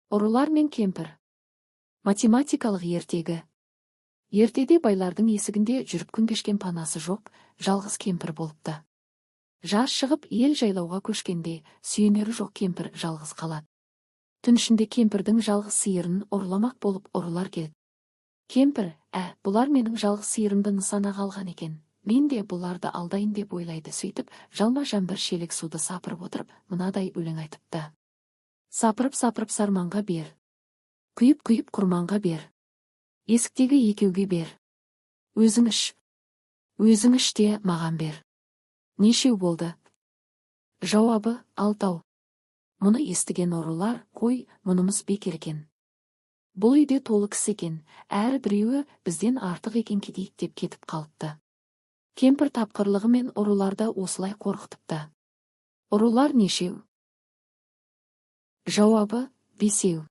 Ұрылар мен кемпір. Математикалық ертегі. Ертеде байлардың есігінде жүріп күн кешкен панасы жоқ, жалғыз кемпір болыпты. Жаз шығып ел жайлауға көшкенде, сүйенері жоқ кемпір жалғыз қалады. Түн ішінде кемпірдің жалғыз сиырын ұрламақ болып ұрылар келді. Кемпір, бұлар менің жалғыз сиырымды нысанаға алған екен. Мен де бұларды алдайын деп ойлайды. Сөйтіп, жалма-жан бір шелек суды сапырып отырып, мынадай өлең айтыпты. Сапырып-сапырып сарманға бер. Құйып-құйып құрманға бер. Есіктегі екеуге бер. Өзің іш те маған бер. Нешеу болды? Жауабы 6. Мұны естіген ұрылар, қой, мұнымыз бекер екен. Бұл үйде толы кісі екен, әрі біреуі бізден артық екен кетейік деп кетіп қалыпты. Кемпір тапқырлығы мен ұрыларды осылай қорқытыпты. Ұрылар нешеу? Жауабы 5.